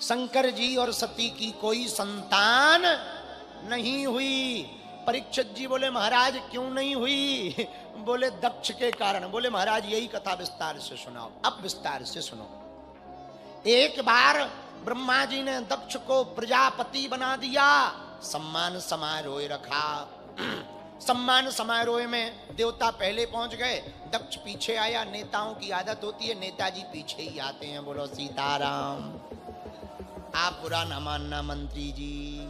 शंकर जी और सती की कोई संतान नहीं हुई। परीक्षित जी बोले महाराज क्यों नहीं हुई? बोले दक्ष के कारण। बोले महाराज यही कथा विस्तार से सुनाओ। अब विस्तार से सुनो। एक बार ब्रह्मा जी ने दक्ष को प्रजापति बना दिया, सम्मान समारोह रखा। सम्मान समारोह में देवता पहले पहुंच गए, दक्ष पीछे आया। नेताओं की आदत होती है नेताजी पीछे ही आते हैं। बोलो सीताराम। आप बुरा न मानना मंत्री जी।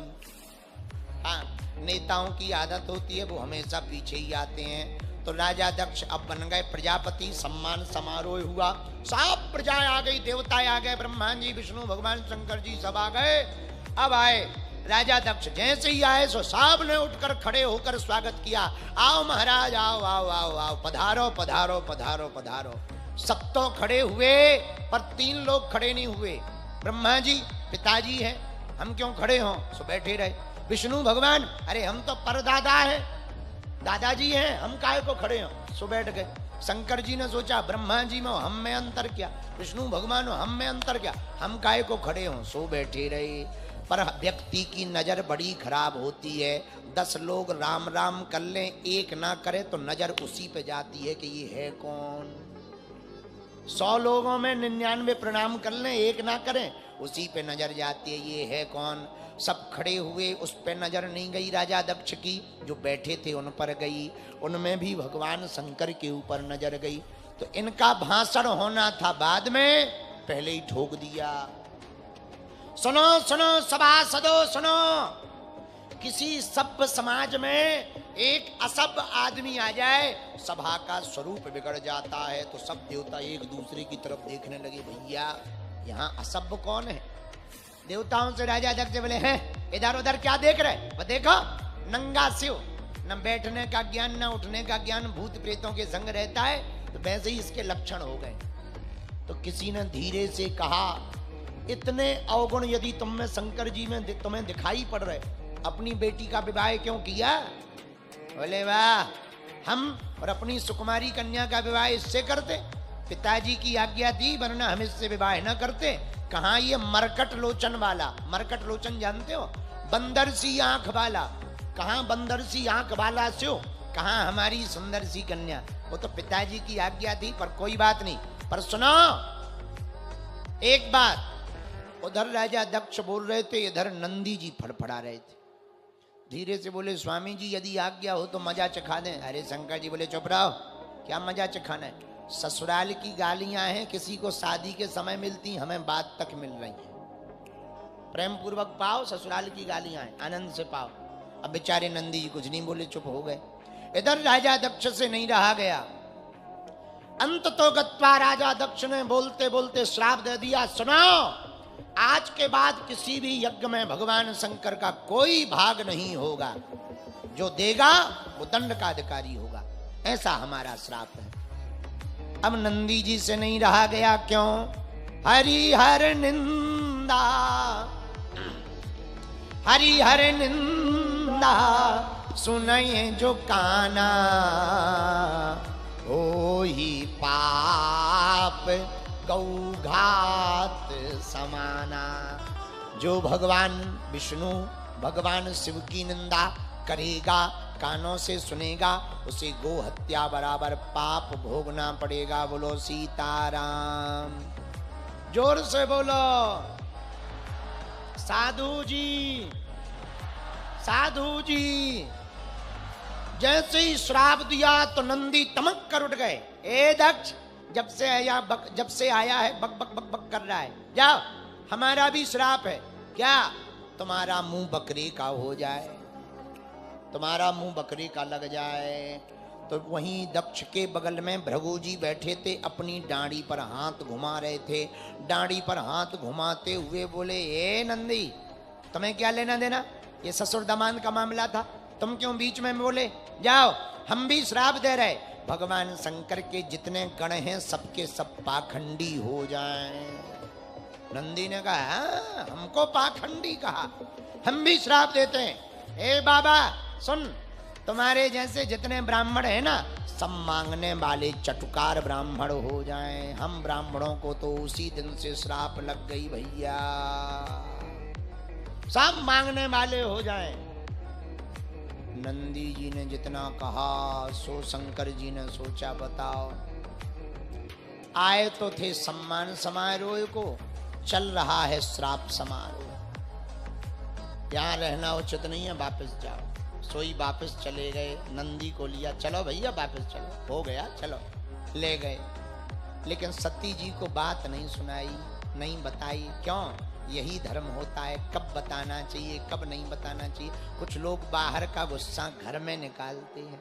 हाँ, नेताओं की आदत होती है वो हमेशा पीछे ही आते हैं। तो राजा दक्ष अब बन गए प्रजापति। सम्मान समारोह हुआ, सब प्रजा आ गई, देवता आ गए, ब्रह्मा जी विष्णु भगवान शंकर जी सब आ गए। अब आए राजा दक्ष, जैसे ही आए सो सब ने उठकर खड़े होकर स्वागत किया। आओ महाराज, आओ आओ आओ आओ, पधारो पधारो पधारो पधारो। सब तो खड़े हुए पर 3 लोग खड़े नहीं हुए। ब्रह्मा जी पिताजी है, हम क्यों खड़े हों, सो बैठे रहे। विष्णु भगवान, अरे हम तो परदादा है, दादाजी हैं, हम काहे को खड़े हों, सो बैठ गए। शंकर जी ने सोचा ब्रह्मा जी में हम में अंतर क्या, विष्णु भगवान हम में अंतर क्या, हम काहे को खड़े हों, सो बैठे रहे। पर व्यक्ति की नजर बड़ी खराब होती है। 10 लोग राम राम कर लें, एक ना करे तो नजर उसी पे जाती है कि ये है कौन। 100 लोगों में 99 प्रणाम कर लें, एक ना करें, उसी पे नजर जाती है ये है कौन। सब खड़े हुए, उस पे नजर नहीं गई राजा दक्ष की, जो बैठे थे उन पर गई। उनमें भी भगवान शंकर के ऊपर नजर गई। तो इनका भाषण होना था बाद में, पहले ही ठोक दिया। सुनो सुनो सभासदों सुनो, किसी सभ्य समाज में एक असभ्य आदमी आ जाए, सभा का स्वरूप बिगड़ जाता है। तो सब देवता एक दूसरे की तरफ देखने लगे, भैया यहाँ असभ्य कौन है। देवताओं से राजा दक्ष बोले, हैं इधर उधर क्या देख रहे, वो देखो नंगा शिव, न बैठने का ज्ञान न उठने का ज्ञान, भूत प्रेतों के संग रहता है। तो वैसे ही इसके लक्षण हो गए। तो किसी ने धीरे से कहा, इतने अवगुण यदि तुम में शंकर जी में तुम्हें दिखाई पड़ रहे, अपनी बेटी का विवाह क्यों किया? बोले वाह, हम और अपनी सुकुमारी कन्या का विवाह इससे करते, पिताजी की आज्ञा थी, वरना हम इससे विवाह न करते। कहाँ ये मरकट लोचन वाला, मरकट लोचन जानते हो, बंदर सी आंख वाला, कहाँ बंदर सी आंख वाला से हो, कहाँ हमारी सुंदर सी कन्या। वो तो पिताजी की आज्ञा थी, पर कोई बात नहीं। पर सुनो एक बात, उधर राजा दक्ष बोल रहे थे, इधर नंदी जी फड़फड़ा रहे थे। धीरे से बोले, स्वामी जी यदि आज्ञा हो तो मजा चखा दें। अरे शंकर जी बोले, चुप रहो, क्या मजा चखाना है, ससुराल की गालियां हैं, किसी को शादी के समय मिलती, हमें बात तक मिल रही हैं। प्रेम पूर्वक पाओ, ससुराल की गालियां हैं, आनंद से पाओ। अब बेचारे नंदी जी कुछ नहीं बोले, चुप हो गए। इधर राजा दक्ष से नहीं रहा गया। अंत तो गत्वा राजा दक्ष ने बोलते बोलते श्राप दे दिया, सुनो आज के बाद किसी भी यज्ञ में भगवान शंकर का कोई भाग नहीं होगा, जो देगा वो दंड का अधिकारी होगा, ऐसा हमारा श्राप है। अब नंदी जी से नहीं रहा गया, क्यों? हरि हर निंदा, हरि हर निंदा सुनये जो काना, ओ ही पाप गौघात समाना। जो भगवान विष्णु भगवान शिव की निंदा करेगा, कानों से सुनेगा, उसे गो हत्या बराबर पाप भोगना पड़ेगा। बोलो सीताराम, जोर से बोलो। साधु जी, साधु जी। जैसे ही श्राप दिया तो नंदी तमक कर उठ गए। ए दक्ष, जब से आया है बक बक बक बक कर रहा है, जाओ, हमारा भी श्राप है। क्या? तुम्हारा मुंह बकरी का हो जाए, तुम्हारा मुंह बकरी का लग जाए। तो वहीं दक्ष के बगल में भृगु जी बैठे थे, अपनी डांडी पर हाथ घुमा रहे थे। डांडी पर हाथ घुमाते हुए बोले, ए नंदी, तुम्हें क्या लेना देना, ये ससुर दामाद का मामला था, तुम क्यों बीच में बोले? जाओ, हम भी श्राप दे रहे, भगवान शंकर के जितने गण हैं सबके सब पाखंडी हो जाएं। नंदी ने कहा, हमको पाखंडी कहा, हम भी श्राप देते हैं। ए बाबा सुन, तुम्हारे जैसे जितने ब्राह्मण हैं ना, सब मांगने वाले चटुकार ब्राह्मण हो जाएं। हम ब्राह्मणों को तो उसी दिन से श्राप लग गई भैया, सब मांगने वाले हो जाएं। नंदी जी ने जितना कहा सो शंकर जी ने सोचा, बताओ आए तो थे सम्मान समारोह को, चल रहा है श्राप समारोह। यहाँ रहना उचित नहीं है, वापस जाओ। सोई वापस चले गए, नंदी को लिया, चलो भैया वापस चलो, हो गया चलो, ले गए। लेकिन सती जी को बात नहीं सुनाई, नहीं बताई। क्यों? यही धर्म होता है, कब बताना चाहिए कब नहीं बताना चाहिए। कुछ लोग बाहर का गुस्सा घर में निकालते हैं,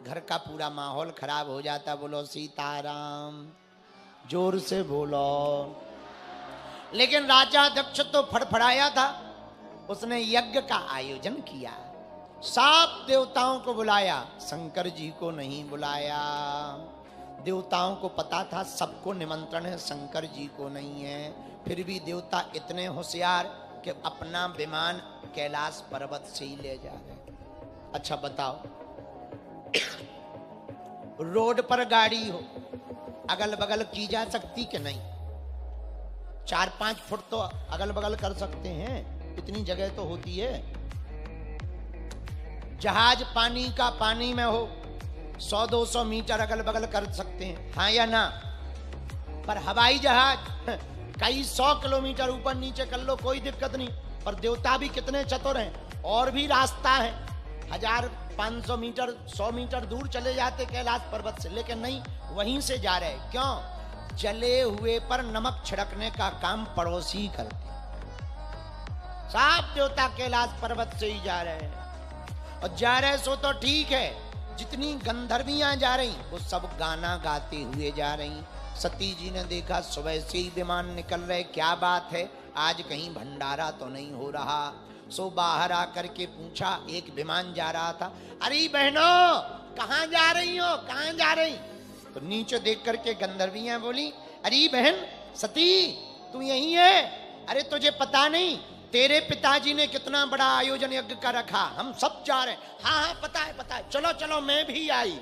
घर का पूरा माहौल खराब हो जाता। बोलो सीताराम, जोर से बोलो। लेकिन राजा दक्ष तो फड़फड़ाया था, उसने यज्ञ का आयोजन किया, सब देवताओं को बुलाया, शंकर जी को नहीं बुलाया। देवताओं को पता था सबको निमंत्रण है, शंकर जी को नहीं है। फिर भी देवता इतने होशियार कि अपना विमान कैलाश पर्वत से ही ले जा रहे। अच्छा बताओ, रोड पर गाड़ी हो, अगल बगल की जा सकती कि नहीं? 4-5 फुट तो अगल बगल कर सकते हैं, इतनी जगह तो होती है। जहाज पानी का पानी में हो, 100-200 मीटर अगल बगल कर सकते हैं, हाँ या ना? पर हवाई जहाज कई 100 किलोमीटर ऊपर नीचे कर लो, कोई दिक्कत नहीं। पर देवता भी कितने चतुर हैं, और भी रास्ता है, 1500 मीटर 100 मीटर दूर चले जाते कैलाश पर्वत से, लेकिन नहीं, वहीं से जा रहे। क्यों? जले हुए पर नमक छिड़कने का काम पड़ोसी करते। सब देवता कैलाश पर्वत से ही जा रहे हैं। और जा रहे सो तो ठीक है, जितनी गंधर्वियां जा रही वो सब गाना गाते हुए जा रही। सती जी ने देखा सुबह से ही विमान निकल रहे, क्या बात है, आज कहीं भंडारा तो नहीं हो रहा। सो बाहर आकर के पूछा, एक विमान जा रहा था। अरे बहनों, कहाँ जा रही हो, कहाँ जा रही? तो नीचे देख करके गंधर्वियां बोली, अरे बहन सती, तू यही है? अरे तुझे पता नहीं, तेरे पिताजी ने कितना बड़ा आयोजन यज्ञ का रखा, हम सब जा रहे हैं। हाँ हाँ पता है पता है, चलो चलो मैं भी आई।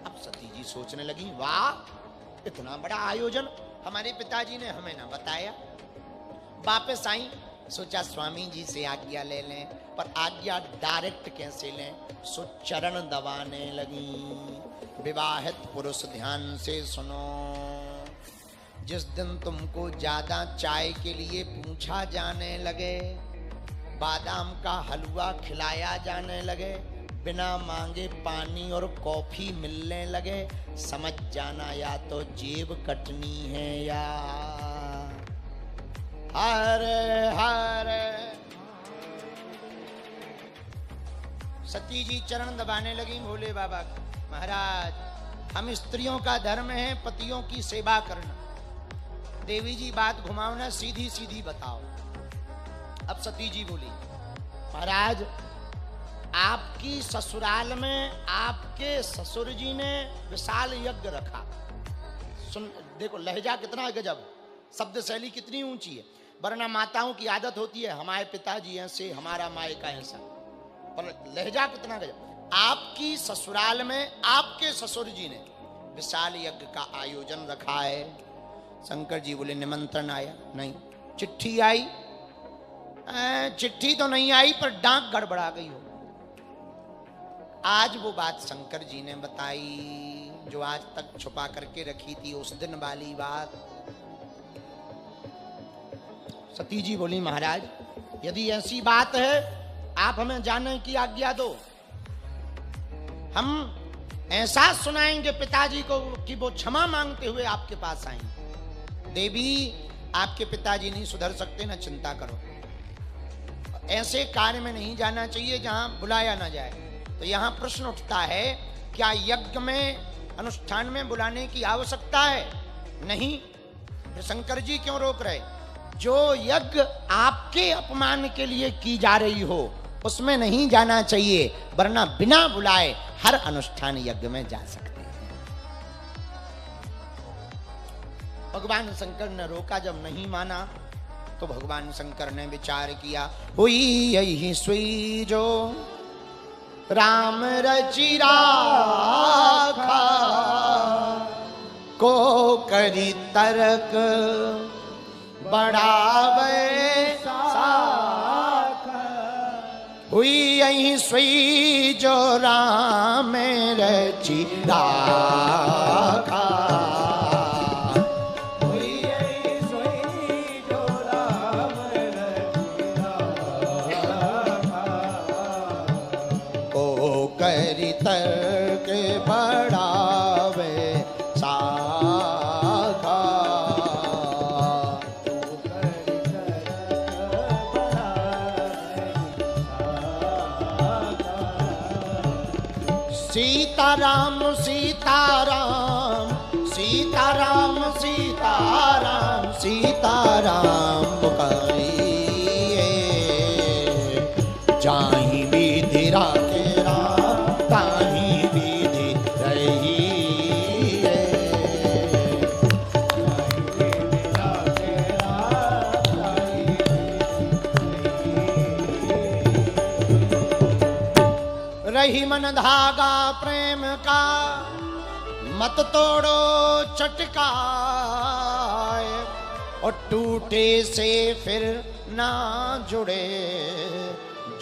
अब सती जी सोचने लगी, वाह इतना बड़ा आयोजन हमारे पिताजी ने हमें ना बताया। वापस आई, सोचा स्वामी जी से आज्ञा ले लें, पर आज्ञा डायरेक्ट कैसे लें? सो चरण दबाने लगी। विवाहित पुरुष ध्यान से सुनो, जिस दिन तुमको ज्यादा चाय के लिए पूछा जाने लगे, बादाम का हलवा खिलाया जाने लगे, बिना मांगे पानी और कॉफी मिलने लगे, समझ जाना या तो जेब कटनी है या हरे हरे। सती जी चरण दबाने लगी भोले बाबा। महाराज, हम स्त्रियों का धर्म है पतियों की सेवा करना। देवी जी बात घुमाओ ना, सीधी सीधी बताओ। अब सती जी बोली, महाराज आपकी ससुराल में आपके ससुर जी ने विशाल यज्ञ रखा। सुन देखो लहजा कितना गजब, शब्द शैली कितनी ऊंची है। वरना माताओं की आदत होती है, हमारे पिताजी ऐसे, हमारा मायका ऐसा, पर लहजा कितना गजब। आपकी ससुराल में आपके ससुर जी ने विशाल यज्ञ का आयोजन रखा है। शंकर जी बोले, निमंत्रण आया? नहीं। चिट्ठी आई? चिट्ठी तो नहीं आई, पर डाक गड़बड़ा गई हो। आज वो बात शंकर जी ने बताई जो आज तक छुपा करके रखी थी, उस दिन वाली बात। सती जी बोली, महाराज यदि ऐसी बात है आप हमें जाने की आज्ञा दो, हम ऐसा सुनाएंगे पिताजी को कि वो क्षमा मांगते हुए आपके पास आएंगे। देवी आपके पिताजी नहीं सुधर सकते, ना चिंता करो। ऐसे कार्य में नहीं जाना चाहिए जहां बुलाया ना जाए। तो यहाँ प्रश्न उठता है, क्या यज्ञ में अनुष्ठान में बुलाने की आवश्यकता है? नहीं। फिर शंकर जी क्यों रोक रहे? जो यज्ञ आपके अपमान के लिए की जा रही हो उसमें नहीं जाना चाहिए, वरना बिना बुलाए हर अनुष्ठान यज्ञ में जा सकते हैं। भगवान शंकर ने रोका, जब नहीं माना तो भगवान शंकर ने विचार किया, हुई यही सुई जो राम रचि राखा, को करी तर्क बढ़ावे साखा। हुई यही सुई जो राम रचि राखा, हुई यही सुई जो राम रचि राखा, को करी तर्क बढ़ावे साखा। सीताराम सीताराम सीताराम सीताराम सीताराम पुकारिए, जाहि विधि राखे राम ताहि विधि रहिए। रही मन धागा प्रेम का, मत तोड़ो चटकाए, और टूटे से फिर ना जुड़े,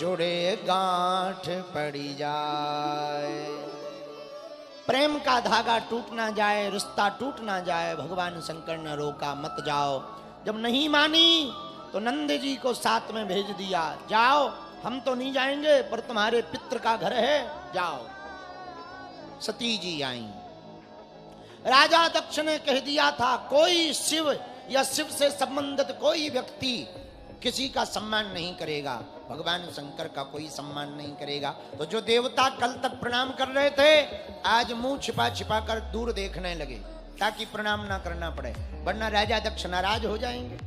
जुड़े गांठ पड़ी जाए। प्रेम का धागा टूट ना जाए, रिश्ता टूट ना जाए, भगवान शंकर ने रोका मत जाओ। जब नहीं मानी तो नंद जी को साथ में भेज दिया, जाओ हम तो नहीं जाएंगे पर तुम्हारे पित्र का घर है, जाओ। सती जी आई। राजा दक्ष ने कह दिया था कोई शिव या शिव से संबंधित कोई व्यक्ति किसी का सम्मान नहीं करेगा, भगवान शंकर का कोई सम्मान नहीं करेगा। तो जो देवता कल तक प्रणाम कर रहे थे आज मुंह छिपा छिपा कर दूर देखने लगे ताकि प्रणाम ना करना पड़े, वरना राजा दक्ष नाराज हो जाएंगे।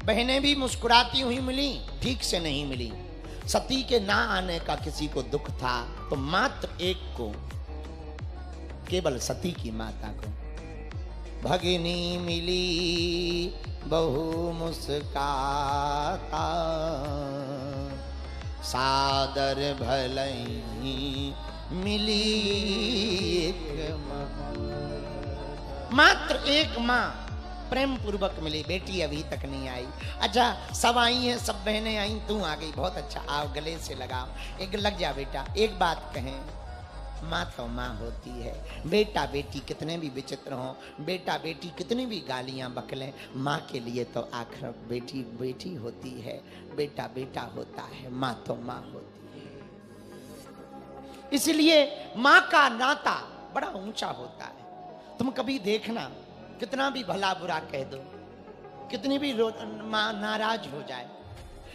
बहनें भी मुस्कुराती हुई मिली, ठीक से नहीं मिली। सती के ना आने का किसी को दुख था तो मात्र एक को, केवल सती की माता को। भगिनी मिली बहु मुस्काता, सादर भलई मिली एक मात्र एक माँ प्रेम पूर्वक मिली। बेटी अभी तक नहीं आई। अच्छा सब आई हैं, सब बहनें आई, तू आ गई, बहुत अच्छा, आओ गले से लगाओ, एक लग जा बेटा। एक बात कहें, माँ तो माँ होती है, बेटा बेटी कितने भी विचित्र हों, बेटा बेटी कितनी भी गालियां बकलें, माँ के लिए तो आखिर बेटी बेटी होती है, बेटा बेटा होता है, माँ तो माँ होती है। इसलिए माँ का नाता बड़ा ऊंचा होता है। तुम कभी देखना कितना भी भला बुरा कह दो, कितनी भी माँ नाराज हो जाए,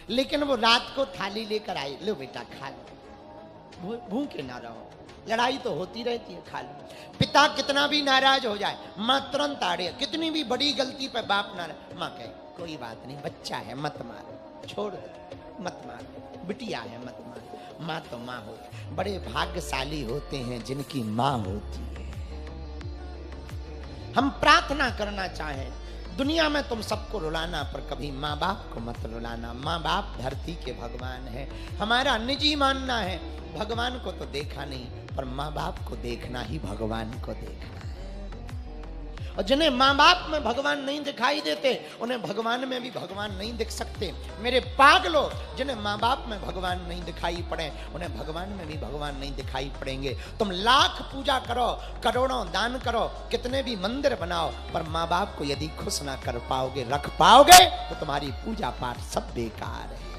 लेकिन वो रात को थाली लेकर आई, लो बेटा खा लो, भूखे ना रहो, लड़ाई तो होती रहती है, खा लो। पिता कितना भी नाराज हो जाए माँ तुरंत आड़े, कितनी भी बड़ी गलती पे बाप नाराज, माँ कहे कोई बात नहीं, बच्चा है मत मारो, छोड़ दो मत मारो, बिटिया है मत मारो। माँ तो माँ होती, बड़े भाग्यशाली होते हैं जिनकी माँ होती है। हम प्रार्थना करना चाहें दुनिया में तुम सबको रुलाना, पर कभी माँ बाप को मत रुलाना। माँ बाप धरती के भगवान है। हमारा निजी मानना है भगवान को तो देखा नहीं, पर माँ बाप को देखना ही भगवान को देखना है। और जिन्हें माँ बाप में भगवान नहीं दिखाई देते उन्हें भगवान में भी भगवान नहीं दिख सकते। मेरे पागलों, जिन्हें माँ बाप में भगवान नहीं दिखाई पड़े उन्हें भगवान में भी भगवान नहीं दिखाई पड़ेंगे। तुम लाख पूजा करो, करोड़ों दान करो, कितने भी मंदिर बनाओ, पर माँ बाप को यदि खुश ना कर पाओगे, रख पाओगे, तो तुम्हारी पूजा पाठ सब बेकार है।